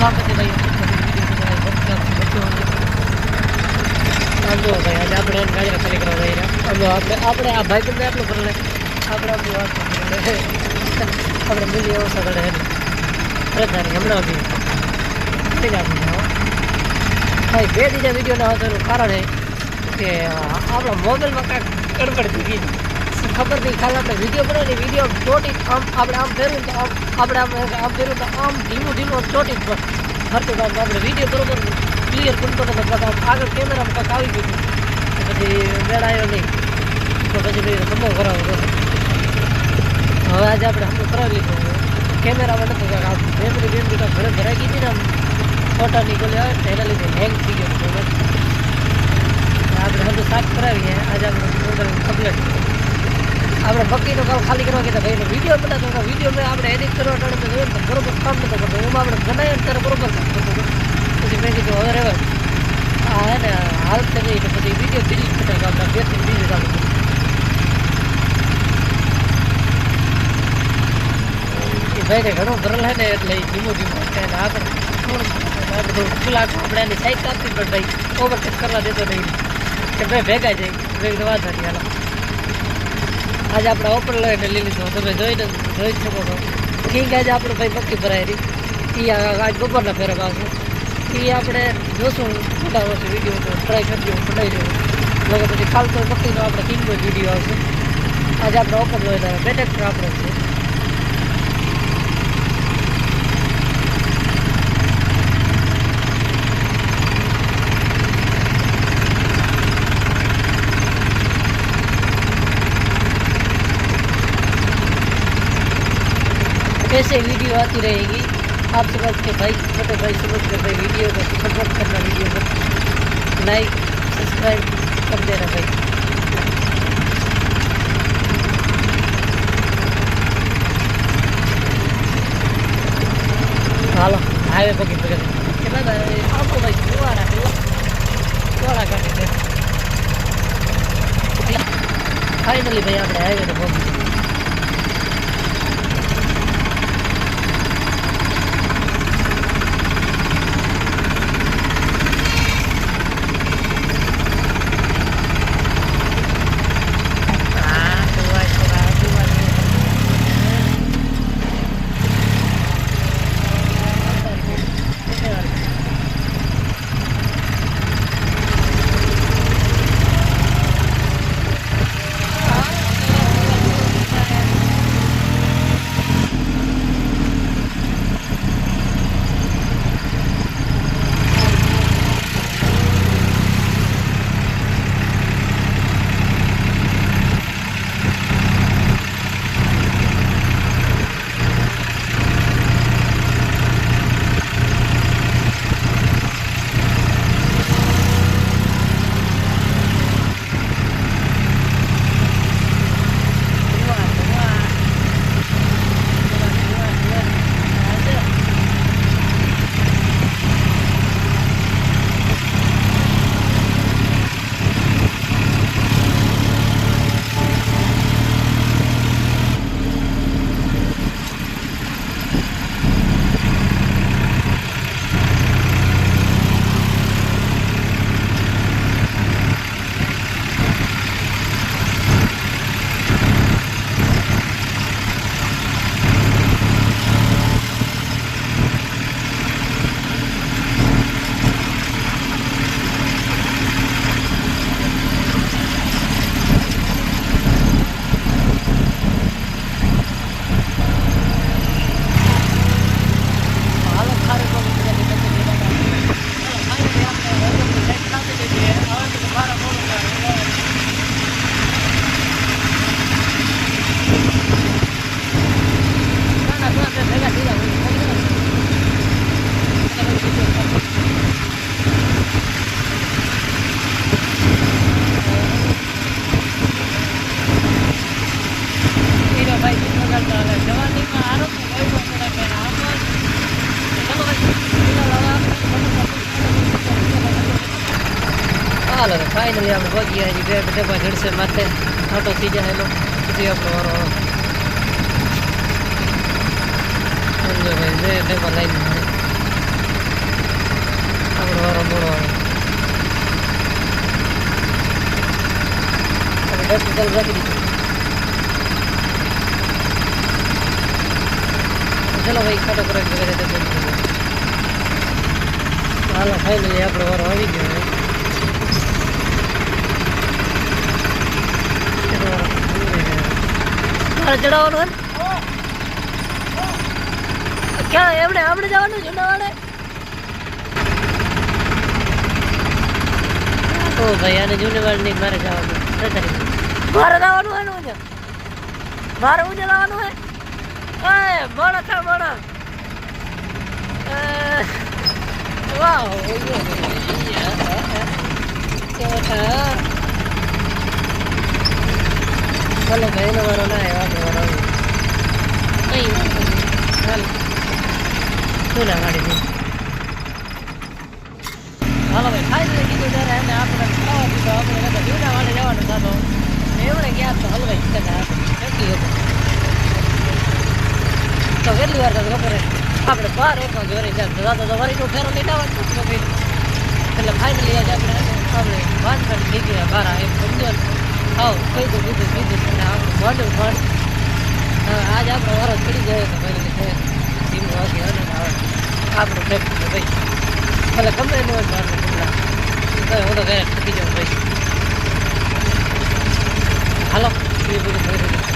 સ્વાગત છે ભાઈ જો ભાઈ આજે આપણે ગાડી ખાલી કરવા જઈ રહ્યા આપણે આ ભાઈ તમને આટલું કરે આપણે આપણી વાત આપણે મિલી એવો સગડે પ્રજાની હમણાં બી થઈ જાય ભાઈ 2 દીના વિડીયો ના હતો એનું કારણ એ કે આપણા મોબાઈલમાં કાંઈક ગડબડ થઈ ગઈ ખબર નહીં ખાલી આપણે વિડીયો બનાવીને વિડીયો ચોટી આપણે આમ ફેરવું તો આપણે આમ ફેરવું તો આમ ધીમું ચોટી ફરતું કામ આપણે વિડીયો બરોબર ક્લિયર બનતો નતો બધા આગળ કેમેરામાં કાંઈક આવી ગયું પછી મેળ આવ્યો નહીં તો પછી ભાઈ સમો કરાવો તો હવે આજે આપણે સમો કરાવી લીધું કેમેરામાં નતું કાંઈક આમ મેમરી કાંઈક ઘરે ભરાઈ ગઈ હતી ને આમ ફોટાની ગોલી આવે ને એના લીધે હેંગ થઈ ગયો આપણે બધું સાફ કરાવીએ આજે આપણે મોબાઈલ કમ્પ્લેટ આપણે બકીનો કામ ખાલી કરવા કીધા ભાઈ વિડીયો બનાવતો વિડીયો મેં આપણે એડિટ કરવા ટાણે જોયું તો બરોબર કામ નતો કરતો એમાં આપણે બનાવીએ ત્યારે બરોબર કામ કરતો પછી મેં કીધું હવે રહેવા હા હે ને હાલ થઈ ગઈ તો પછી વિડીયો ડિલીટ કરતા આપણે 2-3 બીજું ચાલુ એ ભાઈને ઘણું ભરેલ હે ને એટલે ધીમું આપણે થોડું ખુલ્લા આપણે એની સાઈડ આપવી પણ ભાઈ ઓવરટેક કરવા દેતો નહીં કે ભાઈ ભેગા જાય વાત નથી હાલો આજે આપણે ઓપન લઈને લઈ લીધું તમે જોઈ શકો છો કિંગ આજે આપણું ભાઈ બક્કી ભરાયેલી એ આજ બપોરના ફેરક આવશે એ આપણે જોશું મોટા વર્ષે વિડીયો તો ટ્રાય કરજો બનાવી દઉં લગે પછી કાલ તો બક્કીનો આપણે કિંગનો જ વિડીયો આવશે આજે આપણે ઓપન લઈને બેટેક આપણે છે ऐसे वीडियो आती रहेगी आप समझ के भाई छोटे भाई समझ के भाई वीडियो को सपोर्ट करना वीडियो को लाइक सब्सक्राइब कर देना भाई हालो हाईवे पकड़ કેટલા આપો ભાઈ ફુવારા કાઢી ફાઇનલી ભાઈ આપણે હાઈવે ને પહોંચી હાલો ફાઇનલી આપણે પહોંચી ગયા છીએ બે ડબ્બા જડશે માથે આટો થઈ જાય એનો પછી આપણો વારો સમજો ભાઈ બે ડબ્બા લઈને ચાલુ રાખી દીધું. ચલો ભાઈ ખાટો કરો વગેરે તો હાલો ફાઇનલી આપણો વારો આવી ગયો હવે. મારે ચડાવવાનું ને ક્યાં એમણે આપણે જવાનું જુનાવાડે. ઓ ભાઈ આને જુનાવાડ નહીં મારે જવાનું. મારે જવાનું હોય ને ઊંઝા મારે ઊંઝા જવાનું હોય. બળા ખા બળા વાહ ભલે ભાઈ એનો વારો ના આવ્યો વારો કઈ હાલ શું ના ગાડી દે. હાલો ભાઈ ફાઇનલી કીધું ત્યારે એને આપણે ખાવા પીધો આપણે જૂના વાડે જવાનું થતો એમણે ગયા તો હલવાઈ નક્કી હતું તો કેટલી વાર તો બપોરે આપણે 12-1 વાગે વળી જાય તો વળી તો ફેરો લઈને આવવાનું એટલે ફાઇનલી આજે આપણે વાત કરી લીધી 12 એમ સમજો આવ કીધું અને આપણું મોઢું પણ આજ આપણો વારો ચડી જાય તો ભાઈ ધીમું વાગે અને આપણું ફેક્ટ ભાઈ ભલે ગમે ન હોય મારું હું તો ઘરે થકી જાઉં ભાઈ. હાલો એ બધું વિડીયો